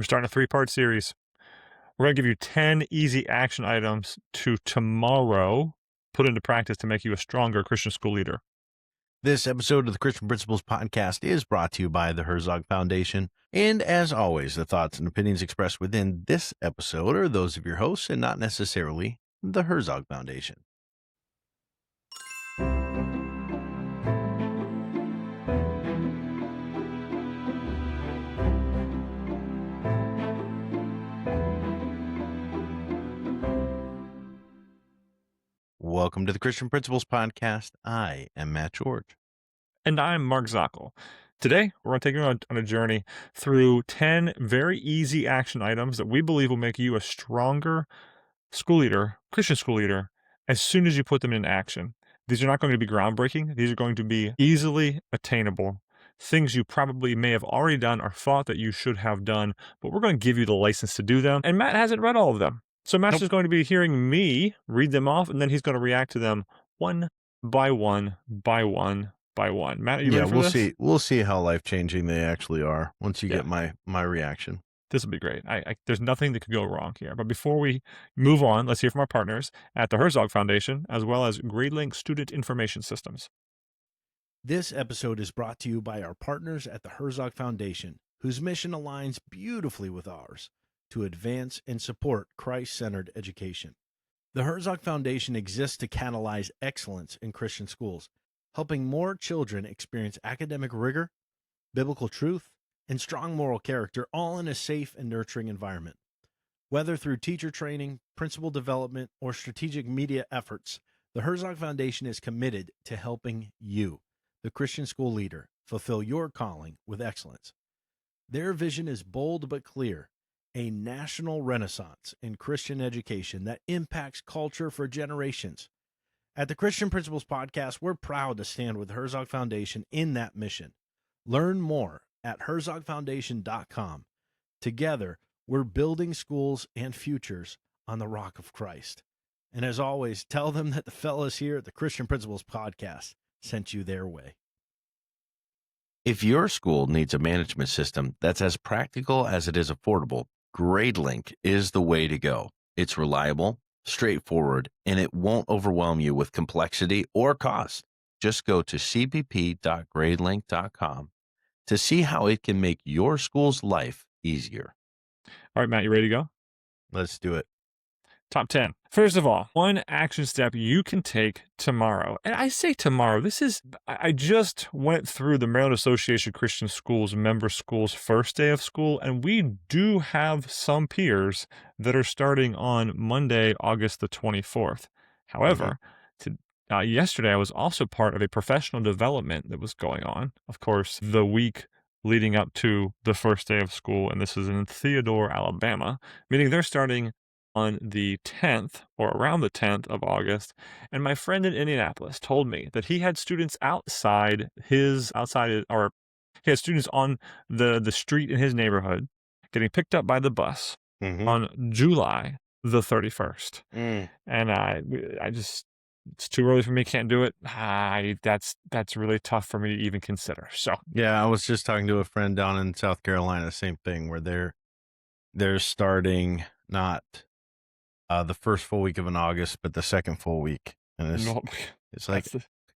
We're starting a 3-part series. We're going to give you 10 easy action items to tomorrow put into practice to make you a stronger Christian school leader. This episode of the Christian Principles Podcast is brought to you by the Herzog Foundation. And as always, the thoughts and opinions expressed within this episode are those of your hosts and not necessarily the Herzog Foundation. Welcome to the Christian Principles Podcast. I am Matt George. And I'm Mark Zockel. Today, we're going to take you on a journey through 10 very easy action items that we believe will make you a stronger school leader, Christian school leader, as soon as you put them in action. These are not going to be groundbreaking. These are going to be easily attainable. Things you probably may have already done or thought that you should have done, but we're going to give you the license to do them. And Matt hasn't read all of them. So Matt's just going to be hearing me read them off, and then he's going to react to them one by one by one by one. Matt, are you ready for this? We'll see how life-changing they actually are once you get my reaction. This will be great. There's nothing that could go wrong here. But before we move on, let's hear from our partners at the Herzog Foundation, as well as Gradelink Student Information Systems. This episode is brought to you by our partners at the Herzog Foundation, whose mission aligns beautifully with ours to advance and support Christ-centered education. The Herzog Foundation exists to catalyze excellence in Christian schools, helping more children experience academic rigor, biblical truth, and strong moral character, all in a safe and nurturing environment. Whether through teacher training, principal development, or strategic media efforts, the Herzog Foundation is committed to helping you, the Christian school leader, fulfill your calling with excellence. Their vision is bold but clear: a national renaissance in Christian education that impacts culture for generations. At the Christian Principles Podcast, we're proud to stand with the Herzog Foundation in that mission. Learn more at herzogfoundation.com. Together, we're building schools and futures on the rock of Christ. And as always, tell them that the fellas here at the Christian Principles Podcast sent you their way. If your school needs a management system that's as practical as it is affordable, Gradelink is the way to go. It's reliable, straightforward, and it won't overwhelm you with complexity or cost. Just go to cpp.gradelink.com to see how it can make your school's life easier. All right, Matt, you ready to go? Let's do it. Top 10. First of all, one action step you can take tomorrow. And I say tomorrow, I just went through the Maryland Association of Christian Schools member schools first day of school, and we do have some peers that are starting on Monday, August the 24th. However, yesterday I was also part of a professional development that was going on. Of course, the week leading up to the first day of school, and this is in Theodore, Alabama, meaning they're starting on the 10th or around the 10th of August. And my friend in Indianapolis told me that he had students he had students on the street in his neighborhood getting picked up by the bus on July the 31st. And it's too early for me. Can't do it. That's really tough for me to even consider. So yeah, I was just talking to a friend down in South Carolina, same thing, where they're starting not the first full week of August, but the second full week. And it's like,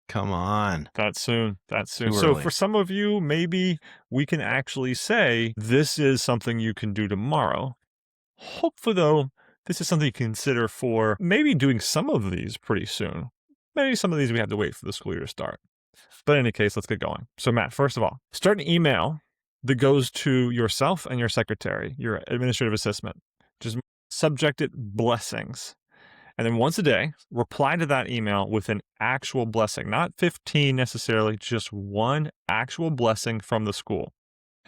come on. That's soon. So for some of you, maybe we can actually say this is something you can do tomorrow. Hopefully, though, this is something you can consider for maybe doing some of these pretty soon. Maybe some of these we have to wait for the school year to start. But in any case, let's get going. So Matt, first of all, start an email that goes to yourself and your secretary, your administrative assistant. Just subject it blessings. And then once a day, reply to that email with an actual blessing, not 15 necessarily, just one actual blessing from the school.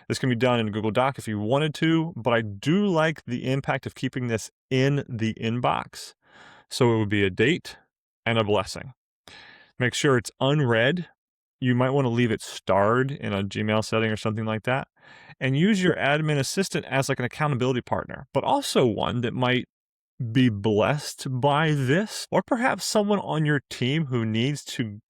This can be done in a Google Doc if you wanted to, but I do like the impact of keeping this in the inbox. So it would be a date and a blessing. Make sure it's unread. You might want to leave it starred in a Gmail setting or something like that. And use your admin assistant as like an accountability partner, but also one that might be blessed by this, or perhaps someone on your team who needs to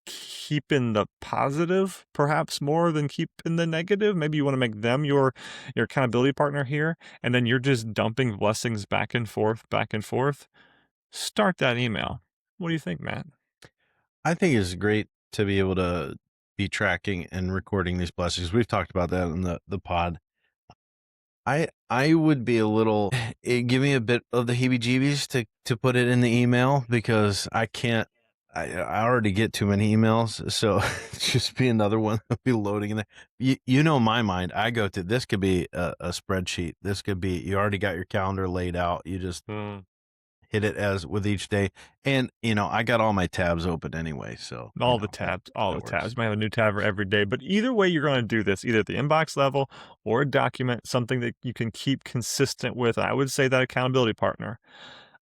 keep in the positive, perhaps more than keep in the negative. Maybe you want to make them your accountability partner here, and then you're just dumping blessings back and forth, back and forth. Start that email. What do you think, Matt? I think it's great to be able to be tracking and recording these blessings. We've talked about that in the pod. I would be a little give me a bit of the heebie-jeebies to put it in the email because I can't. I already get too many emails, so just be another one that'll be loading in there. You know my mind. I go to this could be a spreadsheet. This could be you already got your calendar laid out. You just hit it as with each day, and I got all my tabs open anyway. So all the tabs. You might have a new tab for every day, but either way, you're going to do this either at the inbox level or a document, something that you can keep consistent with. I would say that accountability partner.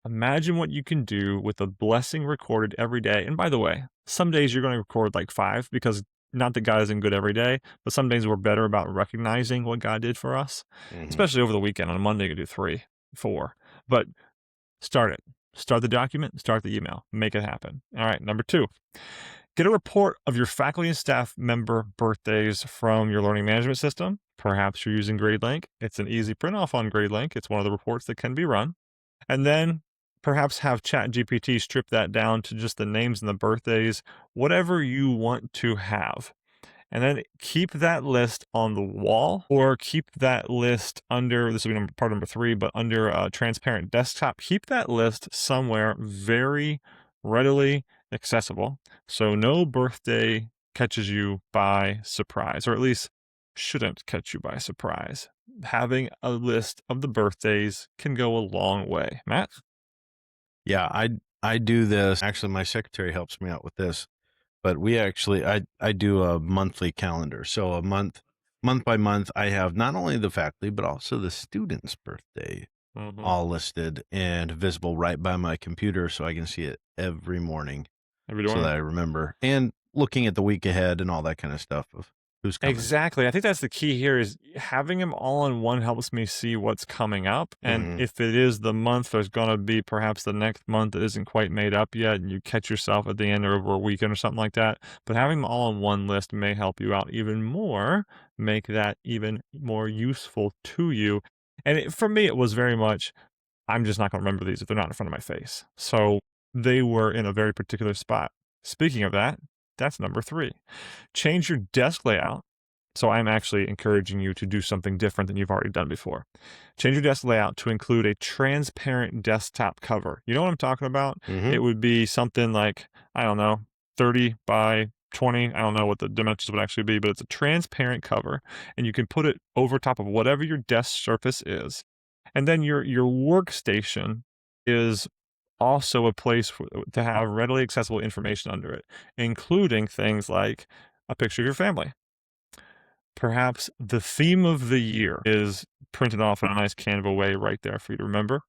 Imagine what you can do with a blessing recorded every day. And by the way, some days you're going to record like 5 because not that God isn't good every day, but some days we're better about recognizing what God did for us, especially over the weekend. On a Monday, you can do 3, 4. But start it. Start the document, start the email, make it happen. All right, number 2. Get a report of your faculty and staff member birthdays from your learning management system. Perhaps you're using Gradelink. It's an easy print off on Gradelink. It's one of the reports that can be run. And then perhaps have ChatGPT strip that down to just the names and the birthdays, whatever you want to have. And then keep that list on the wall or keep that list under, this will be part number 3, but under a transparent desktop. Keep that list somewhere very readily accessible. So no birthday catches you by surprise, or at least shouldn't catch you by surprise. Having a list of the birthdays can go a long way. Matt? Yeah, I do this. Actually, my secretary helps me out with this. But I do a monthly calendar. So a month by month, I have not only the faculty, but also the student's birthday all listed and visible right by my computer so I can see it every morning so that I remember. And looking at the week ahead and all that kind of stuff of who's coming. Exactly. I think that's the key here is having them all in one helps me see what's coming up. And if it is the month, there's going to be perhaps the next month that isn't quite made up yet. And you catch yourself at the end or over a weekend or something like that. But having them all on one list may help you out even more, make that even more useful to you. And for me, it was very much, I'm just not going to remember these if they're not in front of my face. So they were in a very particular spot. Speaking of that, that's number 3. Change your desk layout. So I'm actually encouraging you to do something different than you've already done before. Change your desk layout to include a transparent desktop cover. You know what I'm talking about? It would be something like, I don't know, 30 by 20. I don't know what the dimensions would actually be, but it's a transparent cover, and you can put it over top of whatever your desk surface is. And then your workstation is also a place to have readily accessible information under it, including things like a picture of your family. Perhaps the theme of the year is printed off in a nice Canva way right there for you to remember.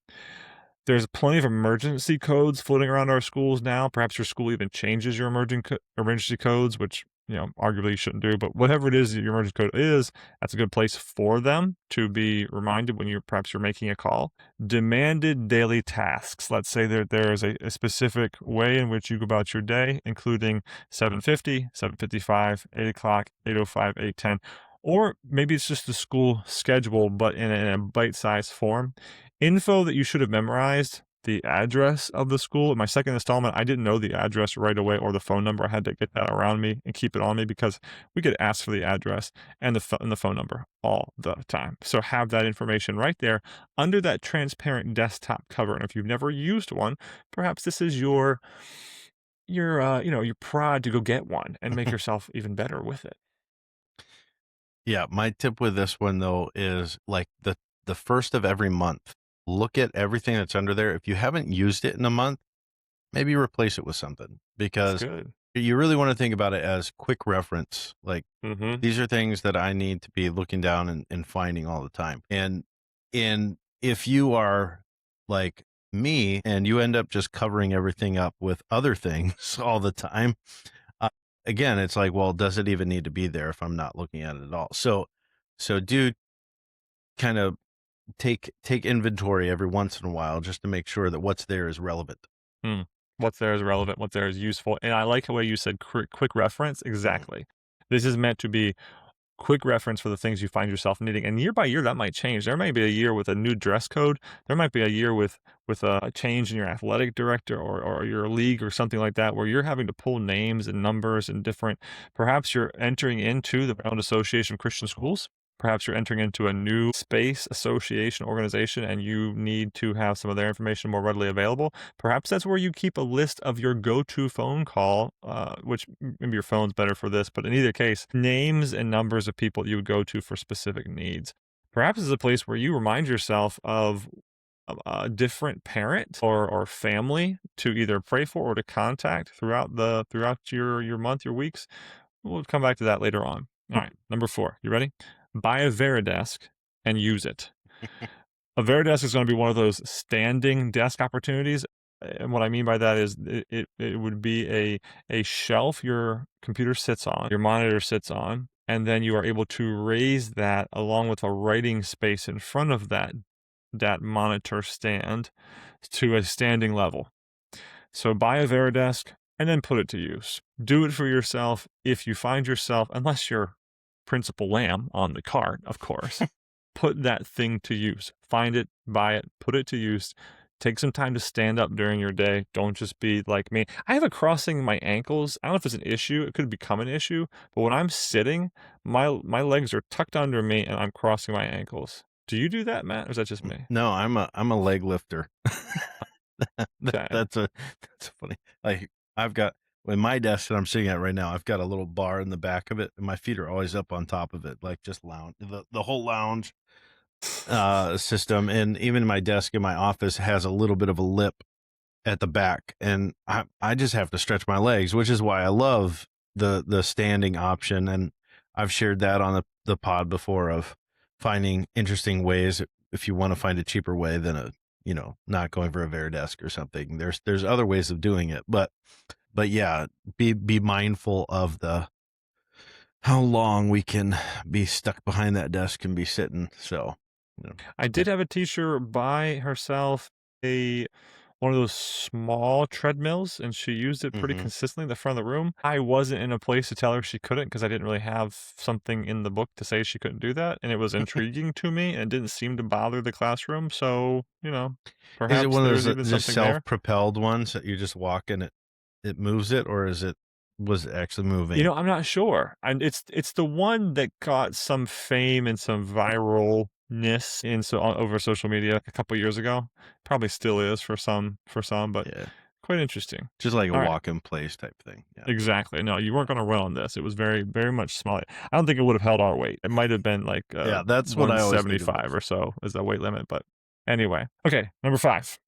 There's plenty of emergency codes floating around our schools now. Perhaps your school even changes your emergency codes, which arguably you shouldn't do, but whatever it is that your emergency code is, that's a good place for them to be reminded when you're making a call. Demanded daily tasks. Let's say there is a specific way in which you go about your day, including 7:50, 7:55, 8 o'clock, 8:05, 8:10, or maybe it's just the school schedule, but in a bite-sized form. Info that you should have memorized, the address of the school. In my second installment, I didn't know the address right away or the phone number. I had to get that around me and keep it on me because we get asked for the address and the phone number all the time. So have that information right there under that transparent desktop cover. And if you've never used one, perhaps this is your prod to go get one and make yourself even better with it. Yeah, my tip with this one though is like the first of every month. Look at everything that's under there. If you haven't used it in a month, maybe replace it with something because you really want to think about it as quick reference. Like these are things that I need to be looking down and finding all the time. And if you are like me and you end up just covering everything up with other things all the time, again, it's like, well, does it even need to be there if I'm not looking at it at all? So do kind of take inventory every once in a while just to make sure that what's there is relevant. What's there is relevant, what's there is useful. And I like the way you said quick reference. Exactly. This is meant to be quick reference for the things you find yourself needing. And year by year, that might change. There may be a year with a new dress code. There might be a year with a change in your athletic director or your league or something like that, where you're having to pull names and numbers and different. Perhaps you're entering into the Maryland Association of Christian Schools. Perhaps you're entering into a new space association organization and you need to have some of their information more readily available. Perhaps that's where you keep a list of your go-to phone call, which maybe your phone's better for this, but in either case, names and numbers of people you would go to for specific needs. Perhaps it's a place where you remind yourself of a different parent or family to either pray for or to contact throughout your month, your weeks. We'll come back to that later on. All right, number 4. You ready? Buy a Veradesk and use it. A Veradesk is going to be one of those standing desk opportunities. And what I mean by that is it would be a shelf your computer sits on, your monitor sits on, and then you are able to raise that along with a writing space in front of that monitor stand to a standing level. So buy a Veradesk and then put it to use. Do it for yourself if you find yourself, unless you're principal lamb on the cart, of course, put that thing to use. Find it, buy it, put it to use. Take some time to stand up during your day. Don't just be like me. I have a crossing in my ankles. I don't know if it's an issue. It could become an issue. But when I'm sitting, my legs are tucked under me and I'm crossing my ankles. Do you do that, Matt? Or is that just me? No, I'm a leg lifter. Okay. That's funny. Like I've got in my desk that I'm sitting at right now, I've got a little bar in the back of it, and my feet are always up on top of it, like just lounge the whole lounge system. And even my desk in my office has a little bit of a lip at the back, and I just have to stretch my legs, which is why I love the standing option. And I've shared that on the pod before of finding interesting ways if you want to find a cheaper way than not going for a Veradesk or something. There's other ways of doing it, but yeah, be mindful of how long we can be stuck behind that desk and be sitting. So, I did have a teacher buy herself one of those small treadmills, and she used it pretty consistently in the front of the room. I wasn't in a place to tell her she couldn't because I didn't really have something in the book to say she couldn't do that, and it was intriguing to me, and it didn't seem to bother the classroom. So, perhaps is it one of there's those even just something there. self-propelled ones that you just walk and it moves it, or was it actually moving? I'm not sure. And it's the one that got some fame and some viralness over social media a couple years ago. Probably still is for some, but Yeah, quite interesting. just like a All right. walk in place type thing. Yeah. Exactly. No, you weren't going to run on this. It was very, very much small. I don't think it would have held our weight. It might have been like Yeah, that's what I always think it 175 was. or so is the weight limit. But anyway, okay. Number 5,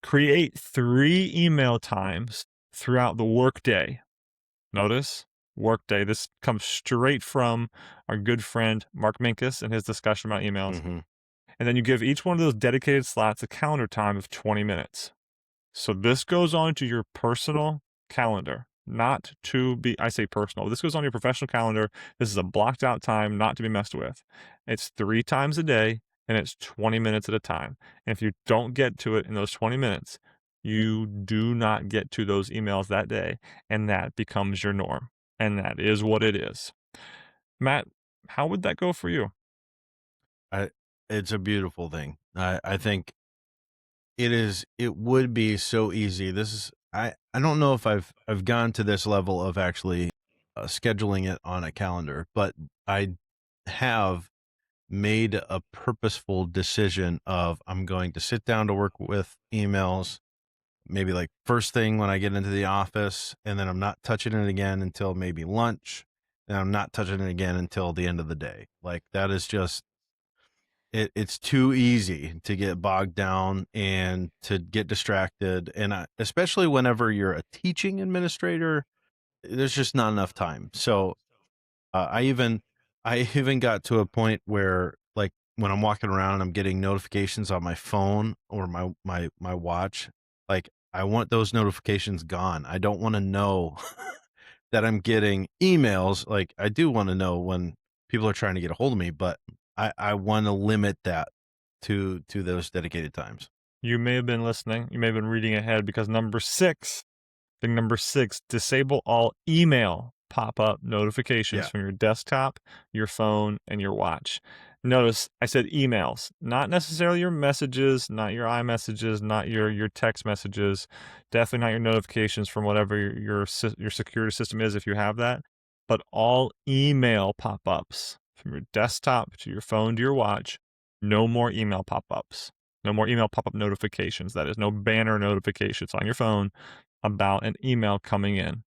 create 3 email times throughout the workday. Notice workday. This comes straight from our good friend Mark Minkus and his discussion about emails. And then you give each one of those dedicated slots a calendar time of 20 minutes. So this goes on to your personal calendar, not to be, I say personal. This goes on your professional calendar. This is a blocked out time, not to be messed with. It's 3 times a day and it's 20 minutes at a time. And if you don't get to it in those 20 minutes, you do not get to those emails that day, and that becomes your norm. And that is what it is. Matt, how would that go for you? It's a beautiful thing. I think it would be so easy. I don't know if I've gone to this level of actually scheduling it on a calendar, but I have made a purposeful decision of I'm going to sit down to work with emails, maybe like first thing when I get into the office, and then I'm not touching it again until maybe lunch, and I'm not touching it again until the end of the day. Like that is just it's too easy to get bogged down and to get distracted. And especially whenever you're a teaching administrator, there's just not enough time. So I even got to a point where like when I'm walking around and I'm getting notifications on my phone or my watch, like I want those notifications gone. I don't want to know that I'm getting emails. Like I do want to know when people are trying to get a hold of me, but I want to limit that to those dedicated times. You may have been listening. You may have been reading ahead because thing number 6, disable all email pop-up notifications from your desktop, your phone, and your watch. Notice I said emails, not necessarily your messages, not your iMessages, not your text messages, definitely not your notifications from whatever your security system is if you have that, but all email pop-ups from your desktop to your phone to your watch. No more email pop-ups. No more email pop-up notifications. That is, no banner notifications on your phone about an email coming in.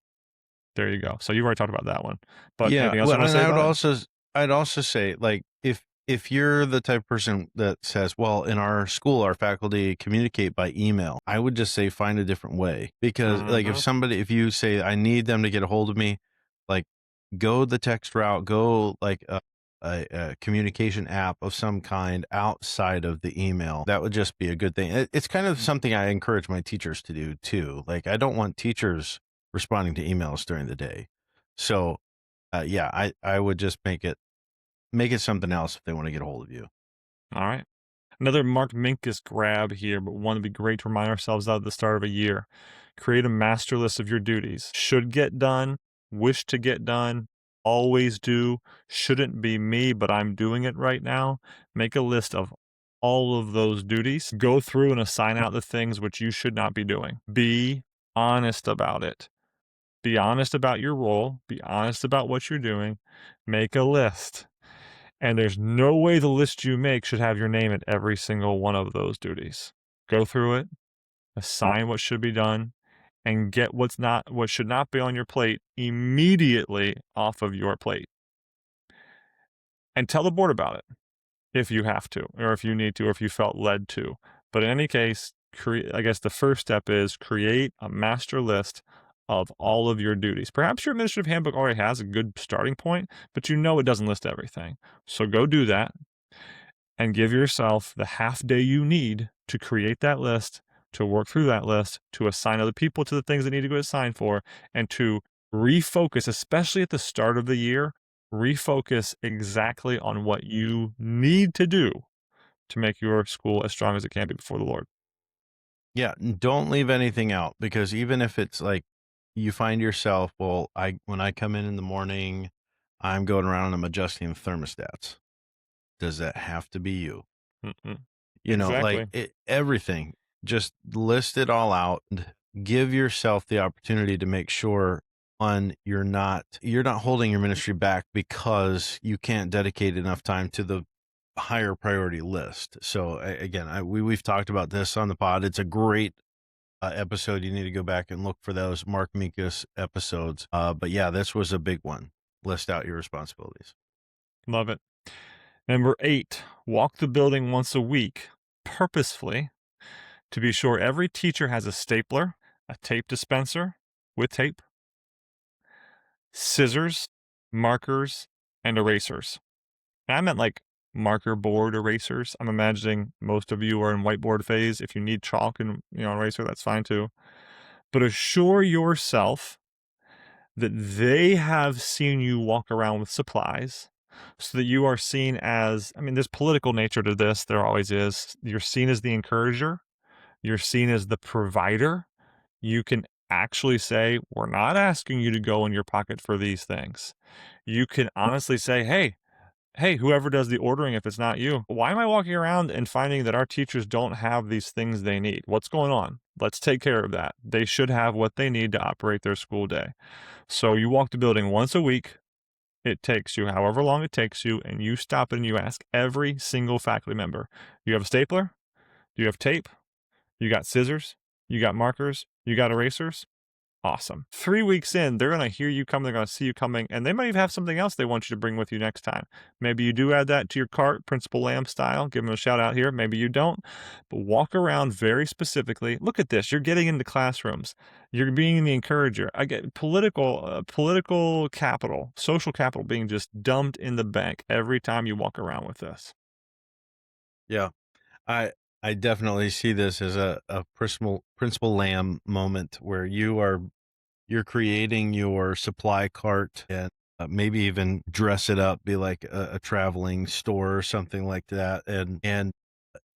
There you go. So you've already talked about that one. But Yeah, anything else you well, want to and say about it? I'd also say, like, if you're the type of person that says, well, in our school, our faculty communicate by email, I would just say find a different way. Because, like, Mhm. if you say, I need them to get a hold of me, like, go the text route, go like a communication app of some kind outside of the email. That would just be a good thing. It's kind of something I encourage my teachers to do too. Like, I don't want teachers responding to emails during the day. So, yeah, I would just make it something else if they want to get a hold of you. All right. Another Mark Minkus grab here, but one would be great to remind ourselves of at the start of a year. Create a master list of your duties. Should get done, wish to get done, always do, shouldn't be me, but I'm doing it right now. Make a list of all of those duties. Go through and assign out the things which you should not be doing. Be honest about it. Be honest about your role. Be honest about what you're doing. Make a list. And there's no way the list you make should have your name at every single one of those duties. Go through it, assign what should be done, and get what should not be on your plate immediately off of your plate. And tell the board about it if you have to, or if you need to, or if you felt led to. But in any case, I guess the first step is create a master list of all of your duties. Perhaps your administrative handbook already has a good starting point, but you know it doesn't list everything. So go do that and give yourself the half day you need to create that list, to work through that list, to assign other people to the things that need to get assigned for, and to refocus, especially at the start of the year, refocus exactly on what you need to do to make your school as strong as it can be before the Lord. Yeah, don't leave anything out, because even if it's like you find yourself, well, when I come in the morning, I'm going around and I'm adjusting the thermostats. Does that have to be you? Mm-mm. Like Exactly. everything, just list it all out and give yourself the opportunity to make sure you're not holding your ministry back because you can't dedicate enough time to the higher priority list. So again, we've talked about this on the pod. It's a great episode. You need to go back and look for those Mark Minkus episodes. But yeah, this was a big one. List out your responsibilities. Love it. Number 8, walk the building once a week, purposefully, to be sure every teacher has a stapler, a tape dispenser with tape, scissors, markers, and erasers. And I meant like marker board erasers. I'm imagining most of you are in whiteboard phase. If you need chalk and eraser, that's fine too. But assure yourself that they have seen you walk around with supplies so that you are seen as, there's political nature to this. There always is. You're seen as the encourager. You're seen as the provider. You can actually say, we're not asking you to go in your pocket for these things. You can honestly say, hey, whoever does the ordering, if it's not you, why am I walking around and finding that our teachers don't have these things they need? What's going on? Let's take care of that. They should have what they need to operate their school day. So you walk the building once a week. It takes you however long it takes you, and you stop and you ask every single faculty member, you have a stapler? Do you have tape? You got scissors? You got markers? You got erasers? Awesome. 3 weeks in, they're going to hear you coming, they're going to see you coming, and they might even have something else they want you to bring with you next time. Maybe you do add that to your cart, Principal Lamb style. Give them a shout out here. Maybe you don't. But walk around very specifically. Look at this. You're getting into classrooms. You're being the encourager. I get political capital, social capital being just dumped in the bank every time you walk around with this. Yeah. I I definitely see this as a principal lamb moment where you're creating your supply cart, and maybe even dress it up, be like a traveling store or something like that, and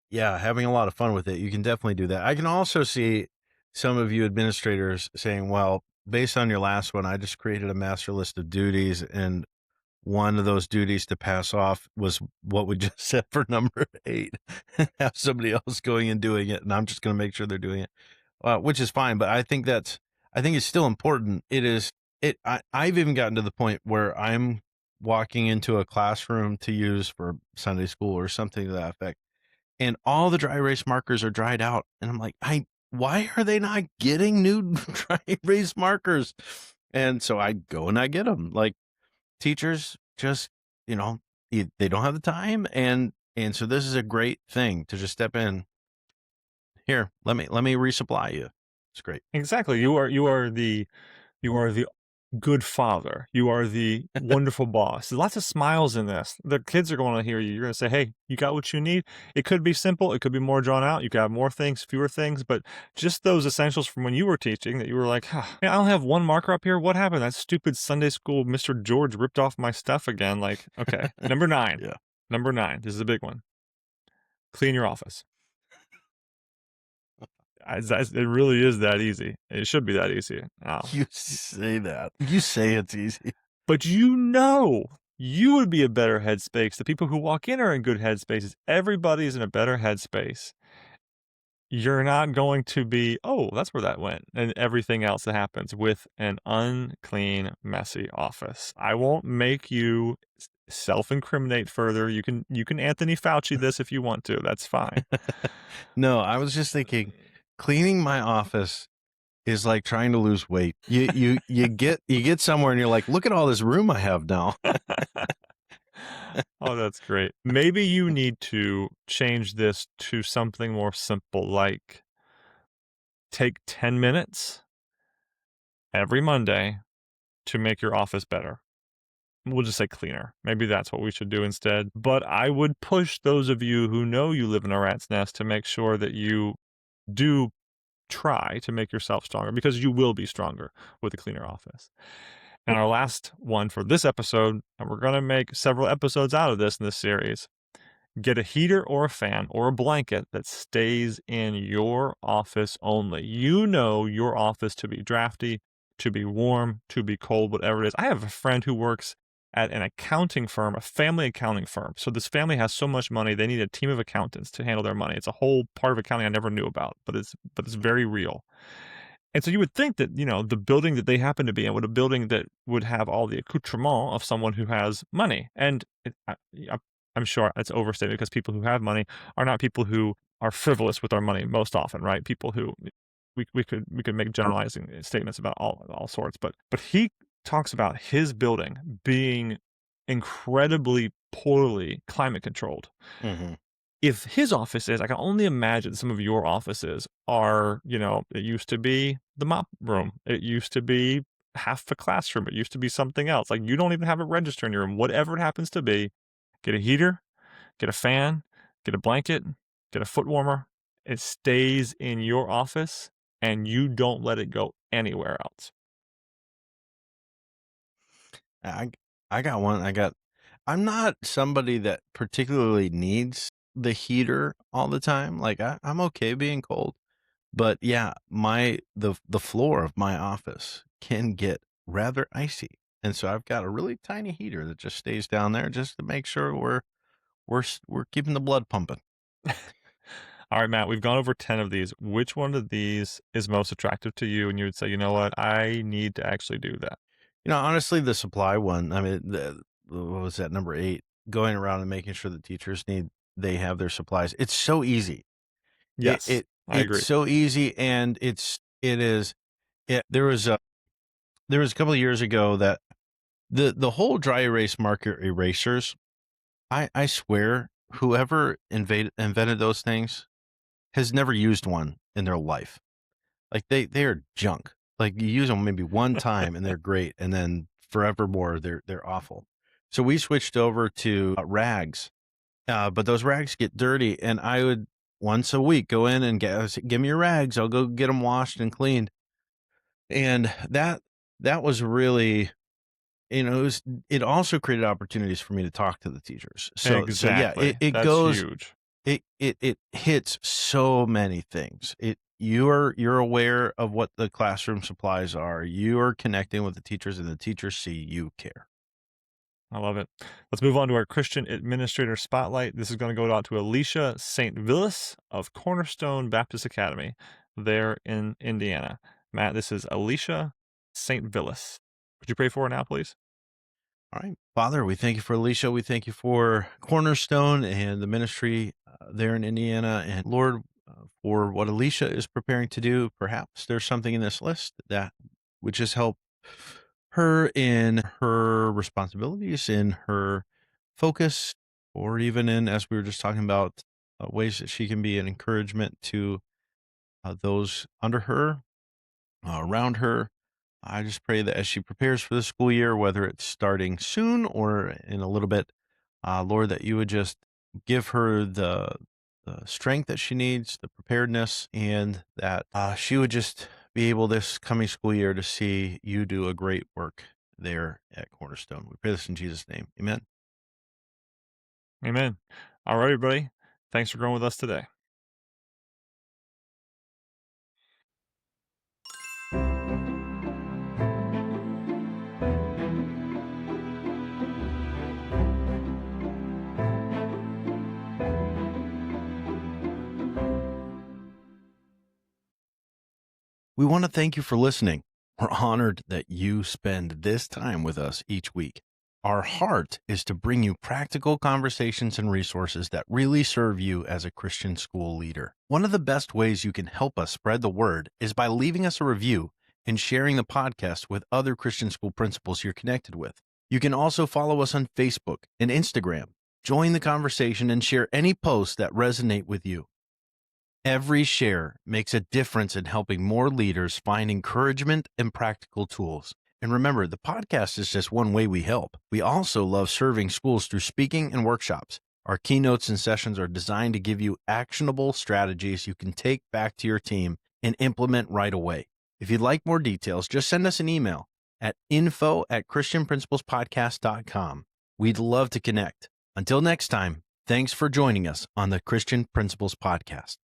Yeah, having a lot of fun with it. You can definitely do that. I can also see some of you administrators saying, well, based on your last one, I just created a master list of duties, and one of those duties to pass off was what we just said for number 8. Have somebody else going and doing it, and I'm just going to make sure they're doing it, which is fine. But I think it's still important. I've even gotten to the point where I'm walking into a classroom to use for Sunday school or something to that effect, and all the dry erase markers are dried out, and I'm like, why are they not getting new dry erase markers? And so I go and I get them. Like, teachers just, they don't have the time, and so this is a great thing to just step in. Here, let me resupply you. It's great. Exactly. You are the good father. You are the wonderful boss. There's lots of smiles in this. The kids are going to hear you. You're going to say, hey, you got what you need. It could be simple. It could be more drawn out. You could have more things, fewer things, but just those essentials from when you were teaching that you were like, I don't have one marker up here. What happened? That stupid Sunday school Mr. George ripped off my stuff again. Like, okay. Number 9. Yeah. Number 9. This is a big one. Clean your office. It really is that easy. It should be that easy. You say that. You say it's easy. But you would be a better headspace. The people who walk in are in good headspaces. Everybody's in a better headspace. You're not going to be, oh, that's where that went, and everything else that happens with an unclean, messy office. I won't make you self-incriminate further. You can Anthony Fauci this if you want to. That's fine. No, I was just thinking, cleaning my office is like trying to lose weight. You get somewhere and you're like, look at all this room I have now. Oh, that's great. Maybe you need to change this to something more simple, like take 10 minutes every Monday to make your office better. We'll just say cleaner. Maybe that's what we should do instead. But I would push those of you who know you live in a rat's nest to make sure that you do try to make yourself stronger, because you will be stronger with a cleaner office. And our last one for this episode, and we're going to make several episodes out of this in this series, get a heater or a fan or a blanket that stays in your office only. You know your office to be drafty, to be warm, to be cold, whatever it is. I have a friend who works at an accounting firm, a family accounting firm. So this family has so much money, they need a team of accountants to handle their money. It's a whole part of accounting I never knew about, but it's very real. And so you would think that, the building that they happen to be in would a building that would have all the accoutrement of someone who has money. And I'm sure it's overstated, because people who have money are not people who are frivolous with our money most often, right? People who we could make generalizing statements about all sorts, but he talks about his building being incredibly poorly climate controlled. Mm-hmm. If his office is, I can only imagine some of your offices are, it used to be the mop room. It used to be half a classroom. It used to be something else. Like, you don't even have a register in your room. Whatever it happens to be, get a heater, get a fan, get a blanket, get a foot warmer. It stays in your office, and you don't let it go anywhere else. I got one. I'm not somebody that particularly needs the heater all the time. Like, I'm okay being cold, but yeah, the floor of my office can get rather icy, and so I've got a really tiny heater that just stays down there just to make sure we're keeping the blood pumping. All right, Matt, we've gone over 10 of these. Which one of these is most attractive to you? And you would say, you know what, I need to actually do that. Honestly, the supply one, I mean, what was that, number 8? Going around and making sure that teachers they have their supplies. It's so easy. Yes, I agree. It's so easy, and there was a couple of years ago that the whole dry erase marker erasers, I swear, whoever invented those things has never used one in their life. Like, they are junk. Like, you use them maybe one time and they're great, and then forevermore they're awful. So we switched over to rags, but those rags get dirty, and I would once a week go in and give me your rags. I'll go get them washed and cleaned, and that was really, it also created opportunities for me to talk to the teachers. So exactly. yeah, it That's goes huge. It hits so many things. You're aware of what the classroom supplies are. You are connecting with the teachers, and the teachers see you care. I love it. Let's move on to our Christian Administrator Spotlight. This is going to go out to Alicia St. Villis of Cornerstone Baptist Academy there in Indiana. Matt, this is Alicia St. Villis. Would you pray for her now, please? All right. Father, we thank you for Alicia. We thank you for Cornerstone and the ministry there in Indiana. And Lord, for what Alicia is preparing to do, perhaps there's something in this list that would just help her in her responsibilities, in her focus, or even in, as we were just talking about, ways that she can be an encouragement to those under her, around her. I just pray that as she prepares for the school year, whether it's starting soon or in a little bit, Lord, that you would just give her the strength that she needs, the preparedness, and that she would just be able this coming school year to see you do a great work there at Cornerstone. We pray this in Jesus' name. Amen. Amen. All right, everybody. Thanks for growing with us today. We want to thank you for listening. We're honored that you spend this time with us each week. Our heart is to bring you practical conversations and resources that really serve you as a Christian school leader. One of the best ways you can help us spread the word is by leaving us a review and sharing the podcast with other Christian school principals you're connected with. You can also follow us on Facebook and Instagram. Join the conversation and share any posts that resonate with you. Every share makes a difference in helping more leaders find encouragement and practical tools. And remember, the podcast is just one way we help. We also love serving schools through speaking and workshops. Our keynotes and sessions are designed to give you actionable strategies you can take back to your team and implement right away. If you'd like more details, just send us an email at info@christianprinciplespodcast.com. We'd love to connect. Until next time, thanks for joining us on the Christian Principles Podcast.